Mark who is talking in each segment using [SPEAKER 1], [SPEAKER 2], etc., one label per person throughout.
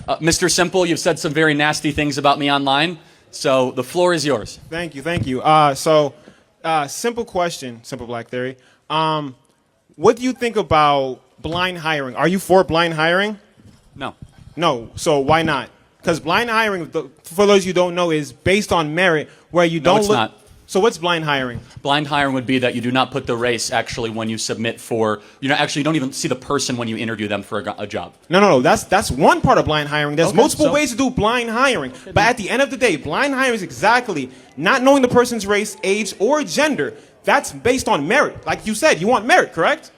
[SPEAKER 1] Mr. Simple, you've said some very nasty things about me online, so the floor is yours.
[SPEAKER 2] Thank you. Simple question, Simple Black Theory. What do you think about blind hiring? Are you for blind hiring?
[SPEAKER 1] No.
[SPEAKER 2] No. So why not? Because blind hiring, for those you don't know, is based on merit, where you don't
[SPEAKER 1] it's
[SPEAKER 2] look.
[SPEAKER 1] not.
[SPEAKER 2] So what's blind hiring?
[SPEAKER 1] Blind hiring would be that you do not put the race actually when you submit for, you don't even see the person when you interview them for a job.
[SPEAKER 2] No. That's one part of blind hiring. There's
[SPEAKER 1] Okay,
[SPEAKER 2] multiple
[SPEAKER 1] so-
[SPEAKER 2] ways to do blind hiring. But at the end of the day, blind hiring is exactly not knowing the person's race, age, or gender. That's based on merit. Like you said, you want merit, correct?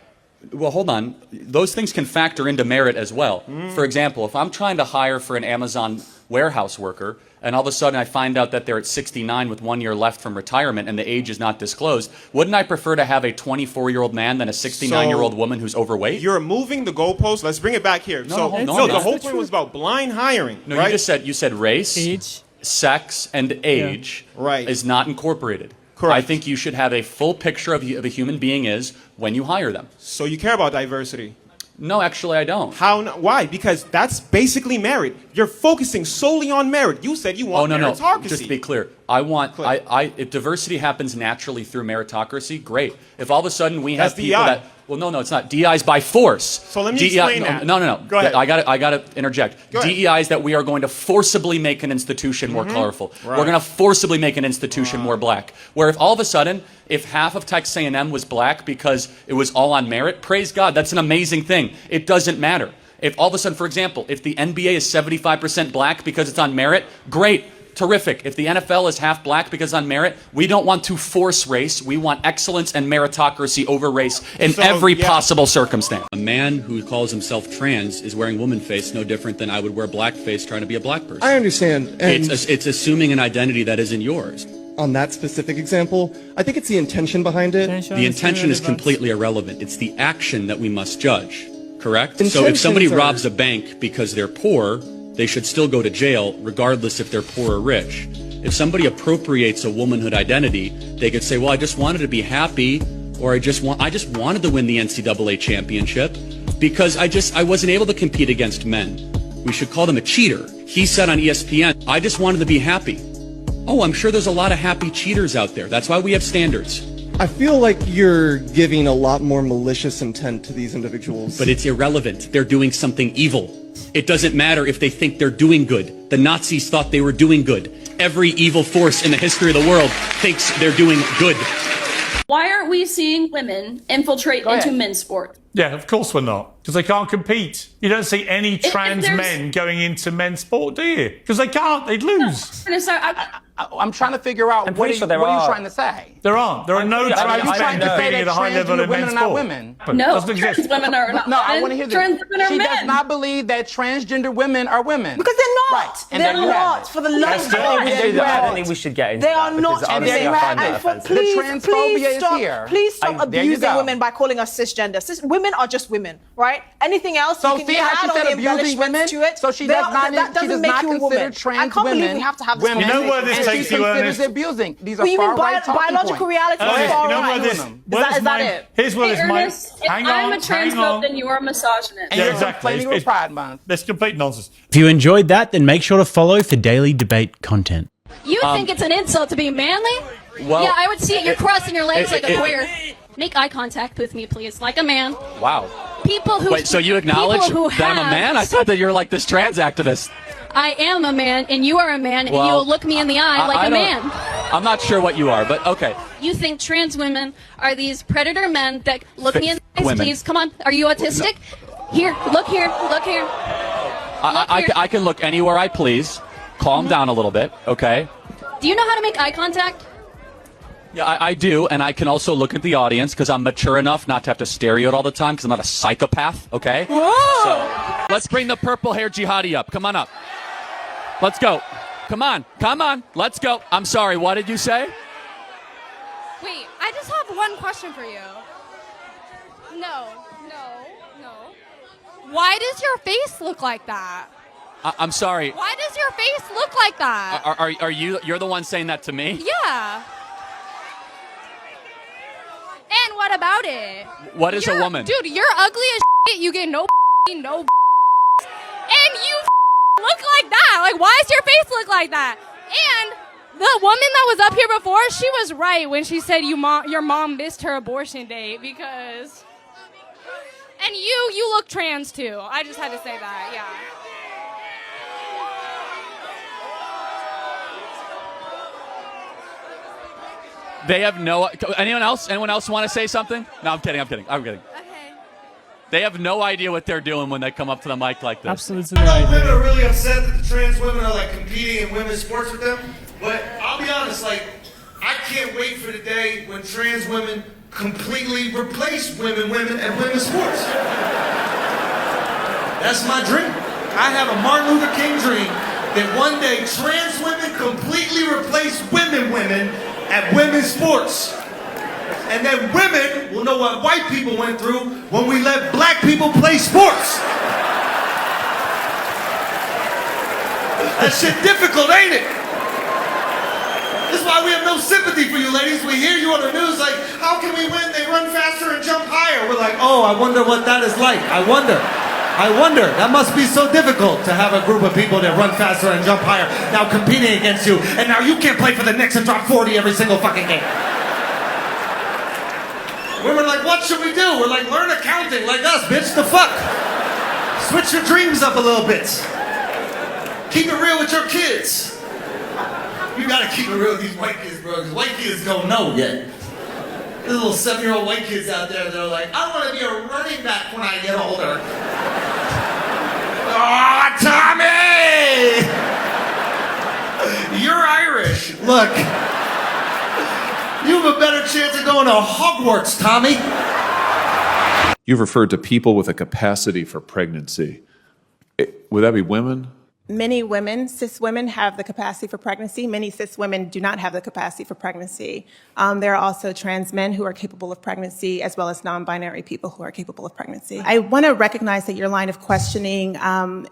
[SPEAKER 1] Well, hold on. Those things can factor into merit as well. For example, if I'm trying to hire for an Amazon warehouse worker, and all of a sudden I find out that they're at 69 with 1 year left from retirement and the age is not disclosed, wouldn't I prefer to have a 24-year-old man than a 69-year-old woman who's overweight?
[SPEAKER 2] You're moving the goalpost. Let's bring it back here.
[SPEAKER 1] No, I'm
[SPEAKER 2] the
[SPEAKER 1] not.
[SPEAKER 2] whole point was about blind hiring.
[SPEAKER 1] No,
[SPEAKER 2] right?
[SPEAKER 1] you said race,
[SPEAKER 3] Age.
[SPEAKER 1] sex, and age
[SPEAKER 2] Right.
[SPEAKER 1] is not incorporated.
[SPEAKER 2] Correct.
[SPEAKER 1] I think you should have a full picture of a human being is when you hire them.
[SPEAKER 2] So you care about diversity.
[SPEAKER 1] No, actually, I don't.
[SPEAKER 2] Why? Because that's basically merit. You're focusing solely on merit. You said you want meritocracy.
[SPEAKER 1] Just to be clear, if diversity happens naturally through meritocracy, great. If all of a sudden we have
[SPEAKER 2] That's
[SPEAKER 1] people
[SPEAKER 2] DEI.
[SPEAKER 1] that, well, no, it's not. DEI is by force.
[SPEAKER 2] So let me explain that.
[SPEAKER 1] No.
[SPEAKER 2] Go ahead.
[SPEAKER 1] I got to interject.
[SPEAKER 2] Go ahead.
[SPEAKER 1] DEI is that we are going to forcibly make an institution more colorful.
[SPEAKER 2] Right.
[SPEAKER 1] We're going to forcibly make an institution more black. Where if all of a sudden, if half of Texas A&M was black because it was all on merit, praise God, that's an amazing thing. It doesn't matter. If all of a sudden, for example, if the NBA is 75% black because it's on merit, great. Terrific. If the NFL is half black because on merit, we don't want to force race. We want excellence and meritocracy over race in every possible circumstance. A man who calls himself trans is wearing woman face no different than I would wear blackface trying to be a black person.
[SPEAKER 4] I understand. And
[SPEAKER 1] It's assuming an identity that isn't yours.
[SPEAKER 4] on that specific example, I think it's the intention behind it.
[SPEAKER 1] The intention is completely irrelevant. It's the action that we must judge, correct? So if
[SPEAKER 4] Intentions
[SPEAKER 1] somebody
[SPEAKER 4] are-
[SPEAKER 1] robs a bank because they're poor, they should still go to jail regardless if they're poor or rich. If somebody appropriates a womanhood identity, they could say, well, I just wanted to be happy, or I just wanted to win the NCAA championship because I wasn't able to compete against men. We should call them a cheater. He said on ESPN, I just wanted to be happy. Oh, I'm sure there's a lot of happy cheaters out there. That's why we have standards.
[SPEAKER 4] I feel like you're giving a lot more malicious intent to these individuals.
[SPEAKER 1] But it's irrelevant. They're doing something evil. It doesn't matter if they think they're doing good. The Nazis thought they were doing good. Every evil force in the history of the world thinks they're doing good.
[SPEAKER 5] Why aren't we seeing women infiltrate into men's sport?
[SPEAKER 6] Yeah, of course we're not. Because they can't compete. You don't see any trans men going into men's sport, do you? Because they can't. They'd lose.
[SPEAKER 7] I'm trying to figure out what are you trying to say?
[SPEAKER 6] There aren't. There are no trans men competing at a high level in men's
[SPEAKER 7] women are not
[SPEAKER 6] sport.
[SPEAKER 7] women?
[SPEAKER 6] But it
[SPEAKER 5] No,
[SPEAKER 6] doesn't exist.
[SPEAKER 5] trans women are not.
[SPEAKER 7] No, I want to hear this.
[SPEAKER 5] Trans women are
[SPEAKER 7] She
[SPEAKER 5] men.
[SPEAKER 7] does not believe that transgender women are women.
[SPEAKER 8] Because they're not.
[SPEAKER 7] Right. And
[SPEAKER 8] They're
[SPEAKER 7] there you have
[SPEAKER 8] not.
[SPEAKER 7] it.
[SPEAKER 8] For the love of God,
[SPEAKER 3] we
[SPEAKER 8] they're
[SPEAKER 3] do that. I don't
[SPEAKER 8] not.
[SPEAKER 3] think we should get into
[SPEAKER 8] They
[SPEAKER 3] that
[SPEAKER 8] are not.
[SPEAKER 3] because honestly,
[SPEAKER 7] there you
[SPEAKER 3] I
[SPEAKER 7] have
[SPEAKER 3] find that
[SPEAKER 7] it.
[SPEAKER 3] offensive.
[SPEAKER 8] Please,
[SPEAKER 7] transphobia is
[SPEAKER 8] stop,
[SPEAKER 7] here.
[SPEAKER 8] please stop
[SPEAKER 7] There you
[SPEAKER 8] abusing
[SPEAKER 7] go.
[SPEAKER 8] women by calling us cisgender. Women are just women, right? Anything else
[SPEAKER 7] So
[SPEAKER 8] you can
[SPEAKER 7] see how she
[SPEAKER 8] add on
[SPEAKER 7] said
[SPEAKER 8] the
[SPEAKER 7] abusing
[SPEAKER 8] embellishments
[SPEAKER 7] women?
[SPEAKER 8] to it.
[SPEAKER 7] So she
[SPEAKER 8] They
[SPEAKER 7] does
[SPEAKER 8] are-
[SPEAKER 7] not-
[SPEAKER 8] that
[SPEAKER 7] she
[SPEAKER 8] doesn't
[SPEAKER 7] does
[SPEAKER 8] make
[SPEAKER 7] not
[SPEAKER 8] you a
[SPEAKER 7] consider
[SPEAKER 8] woman.
[SPEAKER 7] trans
[SPEAKER 8] I can't believe
[SPEAKER 7] women
[SPEAKER 8] we have to have this
[SPEAKER 7] women.
[SPEAKER 6] You know where this
[SPEAKER 8] conversation.
[SPEAKER 6] takes you,
[SPEAKER 7] And she
[SPEAKER 6] Ernest?
[SPEAKER 7] considers abusing. These are
[SPEAKER 8] Well, you mean
[SPEAKER 7] far-right talking
[SPEAKER 8] biological
[SPEAKER 7] points.
[SPEAKER 8] reality is
[SPEAKER 6] Ernest,
[SPEAKER 8] far
[SPEAKER 6] you know
[SPEAKER 8] right.
[SPEAKER 6] where this?
[SPEAKER 8] Is that it?
[SPEAKER 6] Here's where
[SPEAKER 5] Hey,
[SPEAKER 6] this might.
[SPEAKER 5] Ernest, if
[SPEAKER 6] Hang
[SPEAKER 5] I'm a
[SPEAKER 6] on, hang
[SPEAKER 5] transphobe,
[SPEAKER 6] on.
[SPEAKER 5] then you are a misogynist.
[SPEAKER 7] And
[SPEAKER 6] Yeah,
[SPEAKER 7] you're
[SPEAKER 6] exactly.
[SPEAKER 7] complaining with Pride Month.
[SPEAKER 6] That's complete nonsense.
[SPEAKER 9] If you enjoyed that, then make sure to follow for daily debate content.
[SPEAKER 10] You think it's an insult to be manly?
[SPEAKER 1] Well,
[SPEAKER 10] Yeah, I would see it. You're crossing your legs like a queer. Make eye contact with me, please, like a man.
[SPEAKER 1] Wow.
[SPEAKER 10] People who
[SPEAKER 1] Wait, so you acknowledge
[SPEAKER 10] people who
[SPEAKER 1] that I'm a
[SPEAKER 10] have-
[SPEAKER 1] man? I thought that you're like this trans activist.
[SPEAKER 10] I am a man, and you are a man, and
[SPEAKER 1] Well,
[SPEAKER 10] you'll look me in the eye like
[SPEAKER 1] I
[SPEAKER 10] a
[SPEAKER 1] don't-
[SPEAKER 10] man.
[SPEAKER 1] I'm not sure what you are, but okay.
[SPEAKER 10] You think trans women are these predator men that look me in the eyes,
[SPEAKER 1] women.
[SPEAKER 10] please? Come on, are you autistic? Here, look here, look here.
[SPEAKER 1] I can look anywhere I please. Calm down a little bit, okay?
[SPEAKER 10] Do you know how to make eye contact?
[SPEAKER 1] Yeah, I do, and I can also look at the audience because I'm mature enough not to have to stare you at all the time because I'm not a psychopath, okay? So, let's bring the purple-haired jihadi up. Come on up. Let's go. Come on, let's go. I'm sorry, what did you say?
[SPEAKER 10] Wait, I just have one question for you. No. Why does your face look like that?
[SPEAKER 1] I'm sorry.
[SPEAKER 10] Why does your face look like that?
[SPEAKER 1] Are you're the one saying that to me?
[SPEAKER 10] Yeah. And what about it?
[SPEAKER 1] What is a woman?
[SPEAKER 10] Dude, you're ugly as shit. You get no. And you makes your face look like that? And the woman that was up here before, she was right when she said your mom missed her abortion date because... And you look trans too. I just had to say that, yeah.
[SPEAKER 1] They have no... Anyone else? Anyone else want to say something? No, I'm kidding.
[SPEAKER 10] Okay.
[SPEAKER 1] They have no idea what they're doing when they come up to the mic like this.
[SPEAKER 3] Absolutely. I know women are really upset that the trans women are like competing in women's sports with them, but I'll be honest, like, I can't wait for the day when trans women completely replace women at women's sports. That's my dream. I have a Martin Luther King dream that one day trans women completely replace women at women's sports. And then women will know what white people went through when we let black people play sports. That shit difficult, ain't it? This is why we have no sympathy for you ladies. We hear you on the news like, how can we win? They run faster and jump higher. We're like, oh, I wonder what that is like. I wonder. That must be so difficult to have a group of people that run faster and jump higher now competing against you. And now you can't play for the Knicks and drop 40 every single fucking game. We were like, what should we do? We're like, learn accounting like us, bitch, the fuck? Switch your dreams up a little bit. Keep it real with your kids. You gotta keep it real with these white kids, bro, because white kids don't know yet. There's little 7-year-old white kids out there that are like, I want to be a running back when I get older. Oh, Tommy! You're Irish. Look. You have a better chance of going to Hogwarts, Tommy.
[SPEAKER 11] You've referred to people with a capacity for pregnancy. Would that be women?
[SPEAKER 12] Many women, cis women, have the capacity for pregnancy. Many cis women do not have the capacity for pregnancy. There are also trans men who are capable of pregnancy, as well as non-binary people who are capable of pregnancy. I want to recognize that your line of questioning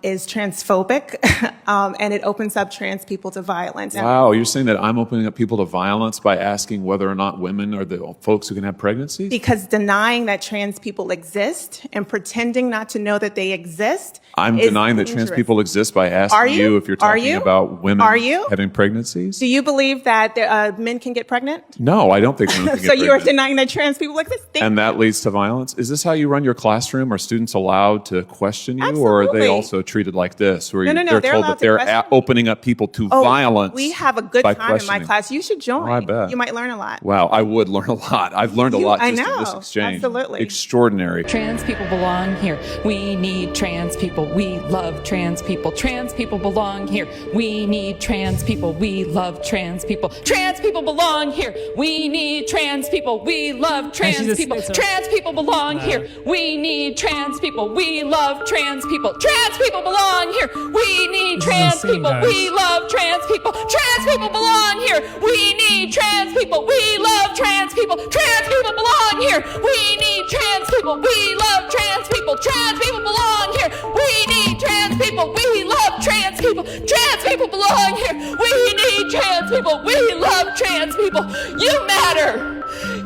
[SPEAKER 12] is transphobic, and it opens up trans people to violence.
[SPEAKER 11] Wow, you're saying that I'm opening up people to violence by asking whether or not women are the folks who can have pregnancies?
[SPEAKER 12] Because denying that trans people exist and pretending not to know that they exist
[SPEAKER 11] I'm
[SPEAKER 12] is
[SPEAKER 11] denying that
[SPEAKER 12] dangerous.
[SPEAKER 11] trans people exist by asking you if you're talking about women having pregnancies?
[SPEAKER 12] Do you believe that men can get pregnant?
[SPEAKER 11] No, I don't think women can get
[SPEAKER 12] So
[SPEAKER 11] pregnant.
[SPEAKER 12] you are denying that trans people exist?
[SPEAKER 11] And that leads to violence? Is this how you run your classroom? Are students allowed to question you?
[SPEAKER 12] Absolutely.
[SPEAKER 11] Or are they also treated like this? Where
[SPEAKER 12] No,
[SPEAKER 11] they're told that they're opening up people to violence?
[SPEAKER 12] We have a good
[SPEAKER 11] by
[SPEAKER 12] time in my
[SPEAKER 11] questioning.
[SPEAKER 12] class. You should join.
[SPEAKER 11] Oh, I bet.
[SPEAKER 12] You might learn a lot.
[SPEAKER 11] Wow, I would learn a lot. I've learned a lot just in this exchange.
[SPEAKER 12] Absolutely.
[SPEAKER 11] Extraordinary.
[SPEAKER 13] Trans people belong here. We need trans people. We love trans people. Trans people belong here. We need trans people. We love trans people. Trans people belong here. We need trans people. We love trans people. Trans people belong here. We need trans people. We love trans people. Trans people belong here. We need trans people. We love trans people. Trans people belong here. We need trans people. We love trans people. Trans people belong here. We need trans people. We love trans people. Trans people belong here. We need trans people. We love trans people. Trans people belong here. We need trans people. We love trans people. You matter.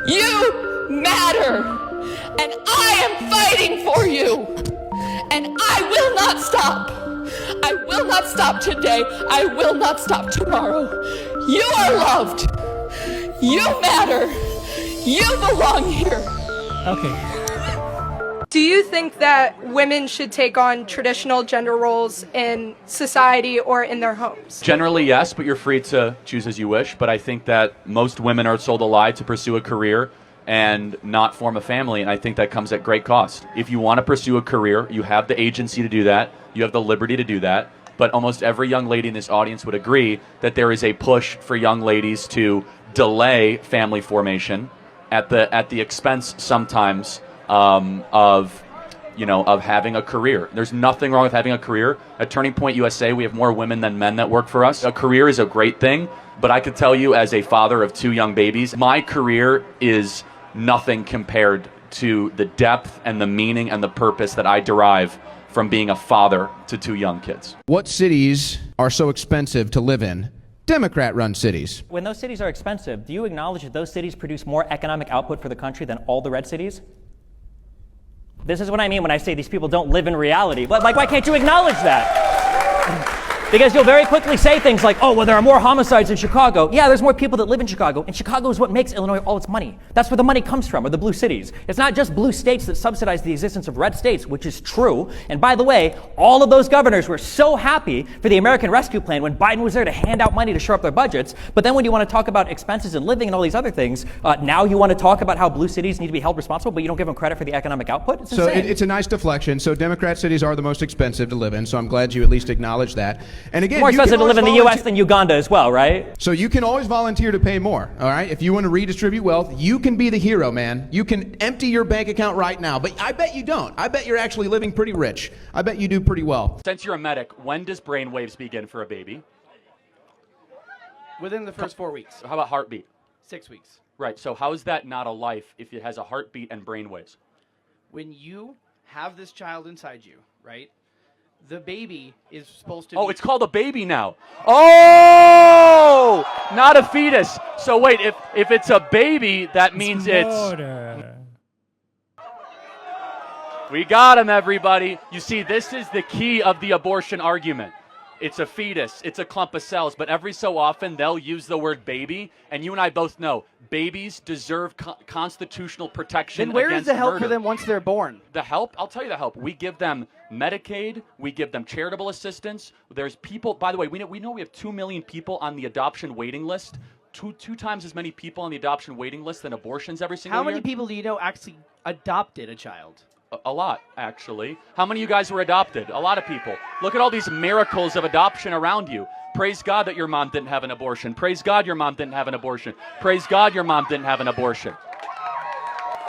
[SPEAKER 13] You matter. And I am fighting for you. And I will not stop. I will not stop today. I will not stop tomorrow. You are loved. You matter. You belong here.
[SPEAKER 3] Okay.
[SPEAKER 10] Do you think that women should take on traditional gender roles in society or in their homes?
[SPEAKER 1] Generally, yes, but you're free to choose as you wish. But I think that most women are sold a lie to pursue a career and not form a family, and I think that comes at great cost. If you want to pursue a career, you have the agency to do that. You have the liberty to do that. But almost every young lady in this audience would agree that there is a push for young ladies to delay family formation at the expense sometimes of having a career. There's nothing wrong with having a career. At Turning Point USA, we have more women than men that work for us. A career is a great thing, but I could tell you as a father of 2 young babies, my career is nothing compared to the depth and the meaning and the purpose that I derive from being a father to 2 young kids.
[SPEAKER 7] What cities are so expensive to live in? Democrat-run cities.
[SPEAKER 14] When those cities are expensive, do you acknowledge that those cities produce more economic output for the country than all the red cities? This is what I mean when I say these people don't live in reality. But, like, why can't you acknowledge that? Because you'll very quickly say things like, oh, well, there are more homicides in Chicago. Yeah, there's more people that live in Chicago, and Chicago is what makes Illinois all its money. That's where the money comes from, or the blue cities. It's not just blue states that subsidize the existence of red states, which is true. And by the way, all of those governors were so happy for the American Rescue Plan when Biden was there to hand out money to shore up their budgets. But then when you want to talk about expenses and living and all these other things, now you want to talk about how blue cities need to be held responsible, but you don't give them credit for the economic output? It's
[SPEAKER 7] So
[SPEAKER 14] insane.
[SPEAKER 7] it's a nice deflection. So Democrat cities are the most expensive to live in, so I'm glad you at least acknowledge that. And again,
[SPEAKER 14] More
[SPEAKER 7] you can
[SPEAKER 14] expensive to live in the
[SPEAKER 7] always
[SPEAKER 14] U.S. than Uganda as well, right?
[SPEAKER 7] So you can always volunteer to pay more, all right? If you want to redistribute wealth, you can be the hero, man. You can empty your bank account right now, but I bet you don't. I bet you're actually living pretty rich. I bet you do pretty well.
[SPEAKER 1] Since you're a medic, when does brain waves begin for a baby?
[SPEAKER 15] Within the first 4 weeks.
[SPEAKER 1] How about heartbeat?
[SPEAKER 15] 6 weeks.
[SPEAKER 1] Right, so how is that not a life if it has a heartbeat and brain waves?
[SPEAKER 15] When you have this child inside you, right, the baby is supposed to
[SPEAKER 1] Oh,
[SPEAKER 15] be...
[SPEAKER 1] it's called a baby now. Oh, not a fetus. So wait, if it's a baby, that means We got him, everybody. You see, this is the key of the abortion argument. It's a fetus. It's a clump of cells. But every so often, they'll use the word baby. And you and I both know babies deserve constitutional protection.
[SPEAKER 15] Then where
[SPEAKER 1] against
[SPEAKER 15] is the help
[SPEAKER 1] murder.
[SPEAKER 15] for them once they're born?
[SPEAKER 1] The help? I'll tell you the help. We give them Medicaid. We give them charitable assistance. There's people, by the way, we know we have 2 million people on the adoption waiting list. Two times as many people on the adoption waiting list than abortions every single year.
[SPEAKER 15] How many people do you know actually adopted a child?
[SPEAKER 1] A lot, actually. How many of you guys were adopted? A lot of people. Look at all these miracles of adoption around you. Praise God that your mom didn't have an abortion. Praise God your mom didn't have an abortion. Praise God your mom didn't have an abortion.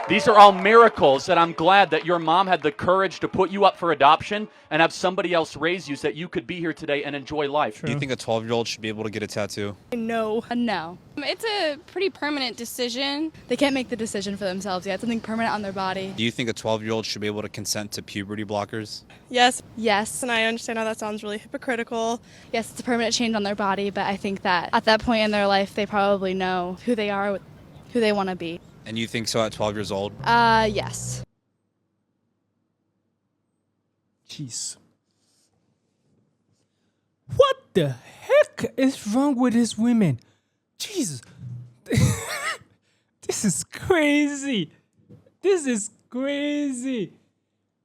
[SPEAKER 1] These are all miracles that I'm glad that your mom had the courage to put you up for adoption and have somebody else raise you so that you could be here today and enjoy life.
[SPEAKER 16] Do you think a 12-year-old should be able to get a tattoo?
[SPEAKER 10] No. No. It's a pretty permanent decision. They can't make the decision for themselves yet. It's something permanent on their body.
[SPEAKER 16] Do you think a 12-year-old should be able to consent to puberty blockers?
[SPEAKER 10] Yes. Yes. And I understand how that sounds really hypocritical. Yes, it's a permanent change on their body, but I think that at that point in their life, they probably know who they are, who they want to be.
[SPEAKER 16] And you think so at 12 years old?
[SPEAKER 10] Yes.
[SPEAKER 17] Jeez. What the heck is wrong with these women? Jesus. This is crazy. This is crazy.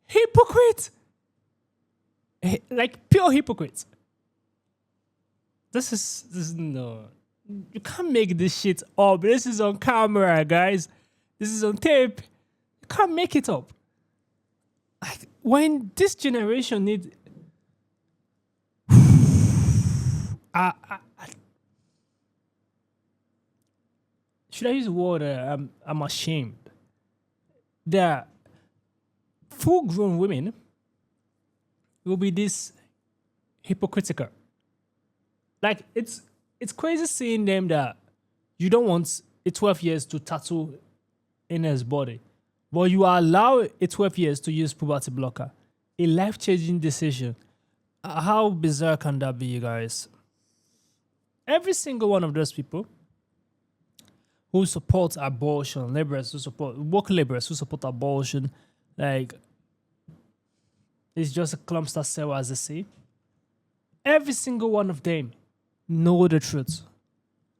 [SPEAKER 17] Hypocrite. Like pure hypocrites. This is no. You can't make this shit up. This is on camera, guys. This is on tape. You can't make it up. Like, when this generation needs... should I use the word I'm ashamed? The full-grown women will be this hypocritical. Like, it's crazy seeing them that you don't want a 12 years to tattoo in his body, but you allow a 12 years to use puberty blocker. A life-changing decision. How bizarre can that be, you guys? Every single one of those people who support abortion, laborers who support, work laborers who support abortion, like, it's just a clumster cell, as they say. Every single one of them know the truth.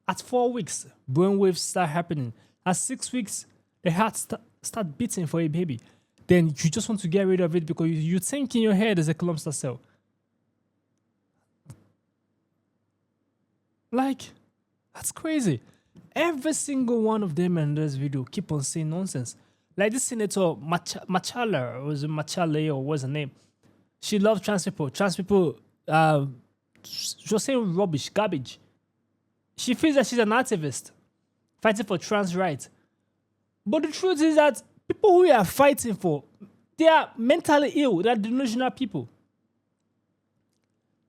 [SPEAKER 17] At 4 weeks, brainwaves start happening. At 6 weeks, the heart start beating for a baby. Then you just want to get rid of it because you think in your head there's a clumster cell. Like, that's crazy. Every single one of them in this video keep on saying nonsense. Like this senator Machala, or was it Machale, or what's her name? She loves trans people. Trans people, she was saying rubbish, garbage. She feels that she's an activist, fighting for trans rights. But the truth is that people who we are fighting for, they are mentally ill. They are delusional people.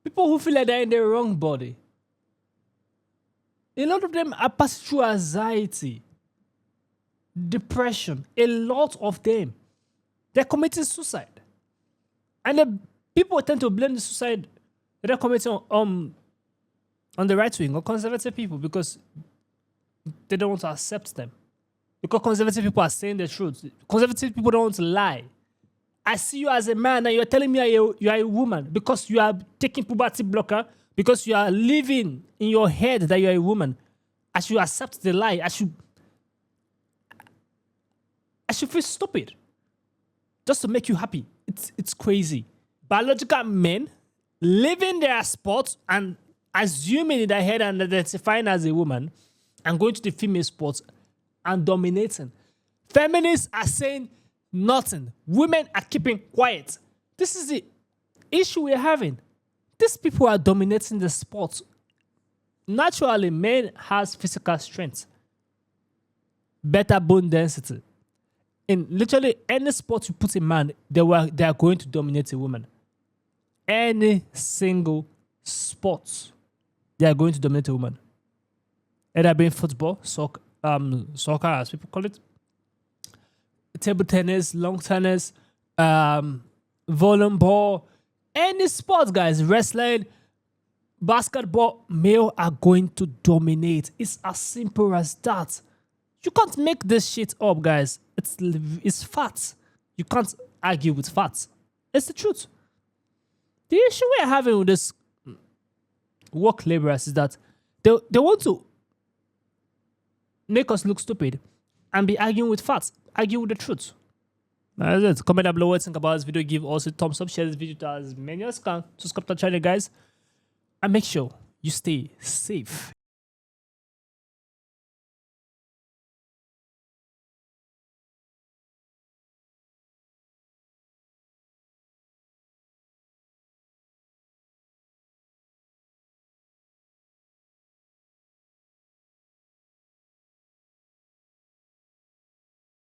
[SPEAKER 17] People who feel like they're in their wrong body. A lot of them are passing through anxiety, depression. A lot of them. They're committing suicide. And the people tend to blame the suicide that they're committing on the right wing or conservative people because they don't want to accept them. Because conservative people are saying the truth. Conservative people don't want to lie. I see you as a man and you're telling me you are a woman because you are taking puberty blocker, because you are living in your head that you are a woman. I should accept the lie. I should feel stupid just to make you happy. It's crazy. Biological men living their sports and assuming in their head and identifying as a woman and going to the female sports and dominating. Feminists are saying nothing. Women are keeping quiet. This is the issue we're having. These people are dominating the sports. Naturally, men has physical strength, better bone density. In literally any sport you put a man, they are going to dominate a woman. Any single sport, they are going to dominate a woman. Either being football, soccer as people call it, table tennis, long tennis, volleyball, any sport, guys, wrestling, basketball, male are going to dominate. It's as simple as that. You can't make this shit up, guys. It's facts. You can't argue with facts. It's the truth. The issue we're having with this work laborers is that they want to make us look stupid and be arguing with facts, argue with the truth. That's it. Comment down below what you think about this video. Give also a thumbs up. Share this video to as many as can. Subscribe to the channel, guys. And make sure you stay safe.